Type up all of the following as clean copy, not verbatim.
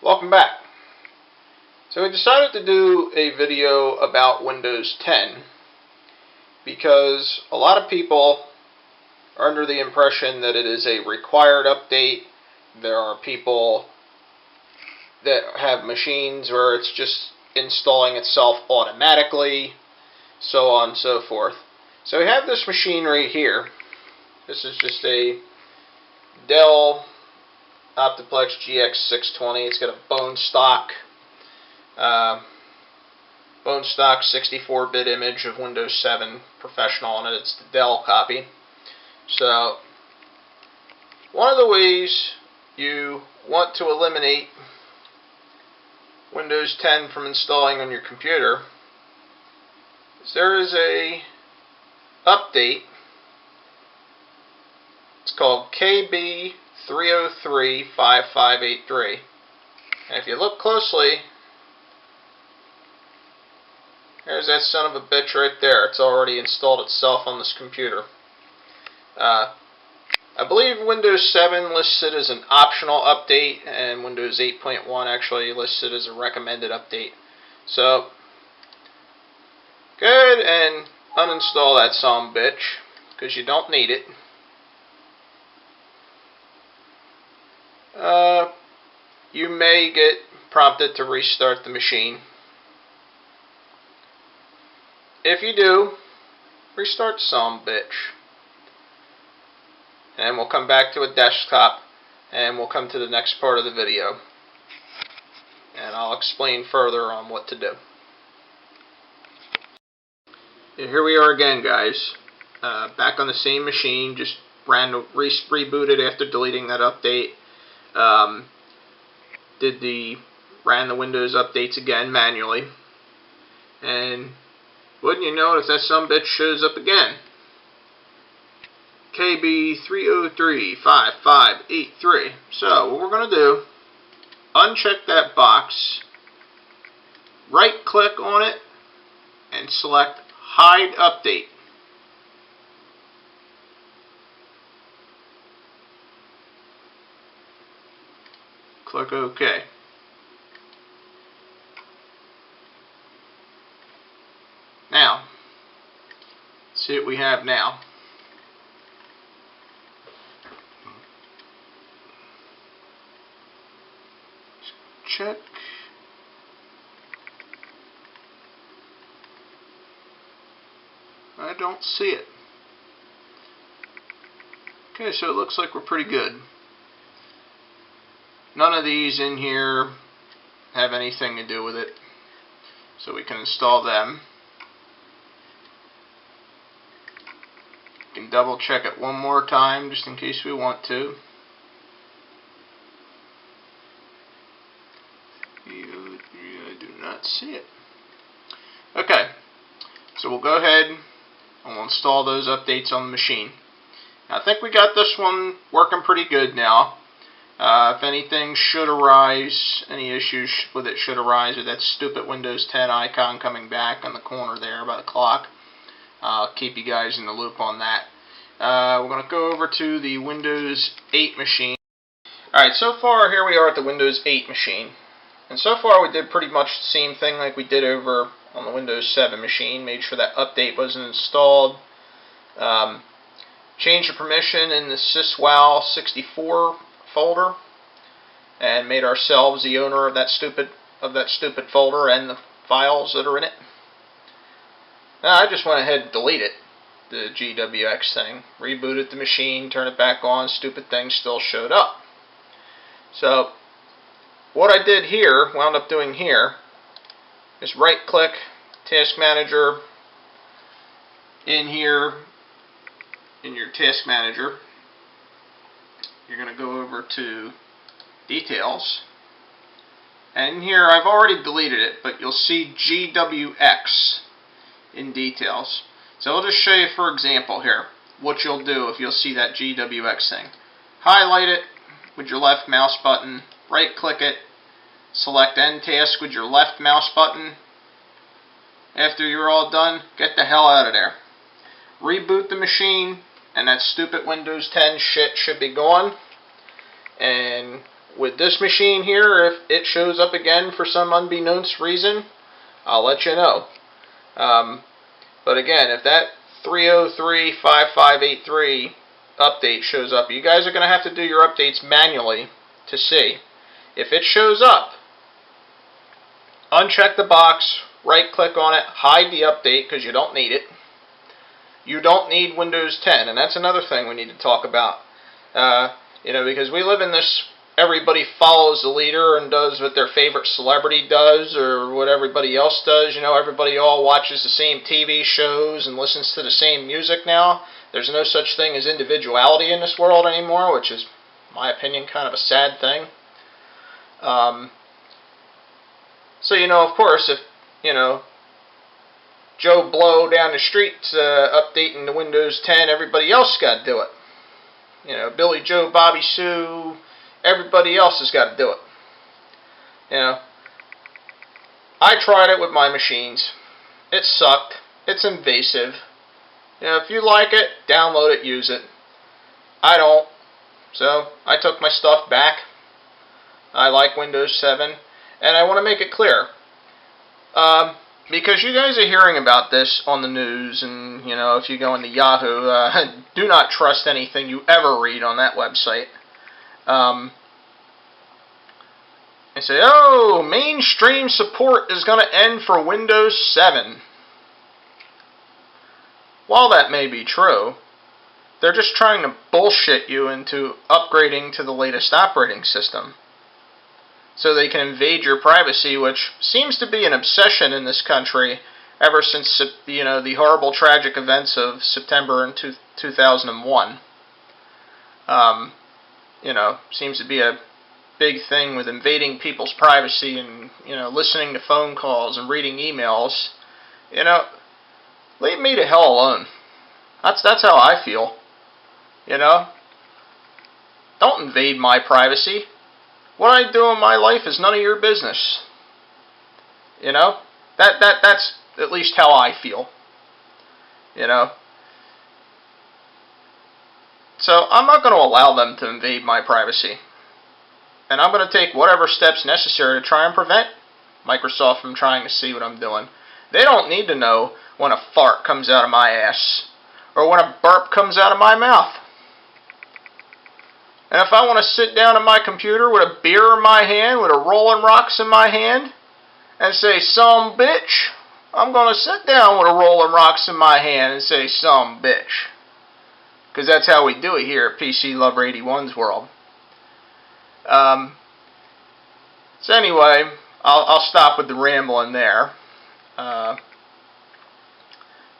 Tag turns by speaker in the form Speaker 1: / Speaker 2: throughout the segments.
Speaker 1: Welcome back. So we decided to do a video about Windows 10 because a lot of people are under the impression that it is a required update. There are people that have machines where it's just installing itself automatically, so on and so forth. So we have this machine right here. This is just a Dell Optiplex GX620. It's got a bone stock 64-bit image of Windows 7 Professional on it. It's the Dell copy. So one of the ways you want to eliminate Windows 10 from installing on your computer is there is a update. It's called KB3035583. And if you look closely, there's that son of a bitch right there. It's already installed itself on this computer. I believe Windows 7 lists it as an optional update, and Windows 8.1 actually lists it as a recommended update. So, go ahead and uninstall that son of a bitch, because you don't need it. You may get prompted to restart the machine. If you do, restart the son of a bitch. And we'll come back to a desktop, and we'll come to the next part of the video. And I'll explain further on what to do. And here we are again, guys. Back on the same machine, just rebooted after deleting that update. Ran the Windows updates again manually, and wouldn't you know it, if that sumbitch shows up again. KB3035583. So what we're going to do, uncheck that box, right click on it, and select Hide Update. Click OK. Now, let's see what we have now. Check. I don't see it. Okay, so it looks like we're pretty good. None of these in here have anything to do with it, so we can install them. We can double check it one more time just in case we want to. I do not see it. Okay, so we'll go ahead and we'll install those updates on the machine. Now, I think we got this one working pretty good now. If anything should arise, any issues with it should arise, with that stupid Windows 10 icon coming back in the corner there by the clock, I'll keep you guys in the loop on that. We're going to go over to the Windows 8 machine. Alright, so far here we are at the Windows 8 machine. And so far we did pretty much the same thing like we did over on the Windows 7 machine. Made sure that update wasn't installed. Changed the permission in the syswal64 folder, and made ourselves the owner of that stupid folder and the files that are in it. Now, I just went ahead and deleted the GWX thing, rebooted the machine, turned it back on, stupid thing still showed up. So what I did here, wound up doing here, is right click Task Manager in here, in your Task Manager. You're going to go over to Details, and here I've already deleted it, but you'll see GWX in Details. So I'll just show you for example here what you'll do if you'll see that GWX thing. Highlight it with your left mouse button, right click it, select End Task with your left mouse button. After you're all done, get the hell out of there. Reboot the machine, and that stupid Windows 10 shit should be gone. And with this machine here, if it shows up again for some unbeknownst reason, I'll let you know. But again, if that 3035583 update shows up, you guys are going to have to do your updates manually to see. If it shows up, uncheck the box, right click on it, hide the update because you don't need it. You don't need Windows 10, and that's another thing we need to talk about. Because we live in this, everybody follows the leader and does what their favorite celebrity does or what everybody else does. Everybody all watches the same TV shows and listens to the same music now. There's no such thing as individuality in this world anymore, which is, in my opinion, kind of a sad thing. So, of course, if, Joe Blow down the street updating the Windows 10, everybody else got to do it. Billy Joe, Bobby Sue, everybody else has got to do it. I tried it with my machines. It sucked. It's invasive. If you like it, download it, use it. I don't. So, I took my stuff back. I like Windows 7. And I want to make it clear. Because you guys are hearing about this on the news, and, if you go into Yahoo, do not trust anything you ever read on that website. They say, oh, mainstream support is going to end for Windows 7. While that may be true, they're just trying to bullshit you into upgrading to the latest operating system, so they can invade your privacy, which seems to be an obsession in this country ever since the horrible tragic events of September in 2001. Seems to be a big thing with invading people's privacy and listening to phone calls and reading emails. Leave me the hell alone. That's how I feel. Don't invade my privacy. What I do in my life is none of your business. That's at least how I feel. So I'm not going to allow them to invade my privacy. And I'm going to take whatever steps necessary to try and prevent Microsoft from trying to see what I'm doing. They don't need to know when a fart comes out of my ass or when a burp comes out of my mouth. And if I want to sit down at my computer with a beer in my hand, with a Rolling Rocks in my hand, and say, some bitch, I'm going to sit down with a Rolling Rocks in my hand and say, some bitch. Because that's how we do it here at PC Lover 81's World. So anyway, I'll stop with the rambling there.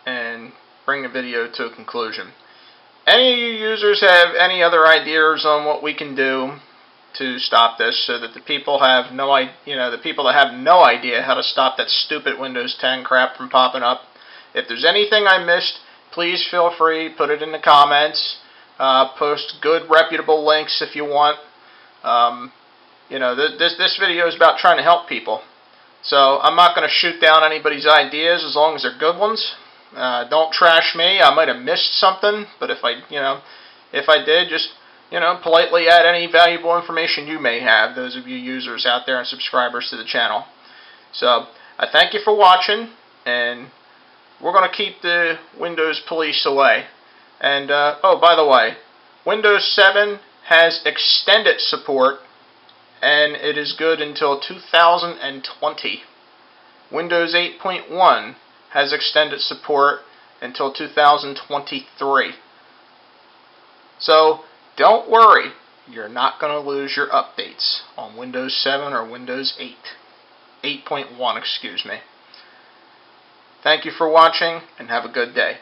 Speaker 1: And bring the video to a conclusion. Any of you users have any other ideas on what we can do to stop this, so that the people have no idea, the people that have no idea how to stop that stupid Windows 10 crap from popping up? If there's anything I missed, please feel free, put it in the comments. Post good, reputable links if you want. This video is about trying to help people. So I'm not going to shoot down anybody's ideas as long as they're good ones. Don't trash me. I might have missed something, but if I did, just politely add any valuable information you may have, those of you users out there and subscribers to the channel. So I thank you for watching, and we're going to keep the Windows police away. And oh, by the way, Windows 7 has extended support, and it is good until 2020. Windows 8.1 has extended support until 2023. So don't worry, you're not going to lose your updates on Windows 7 or Windows 8. 8.1, excuse me. Thank you for watching, and have a good day.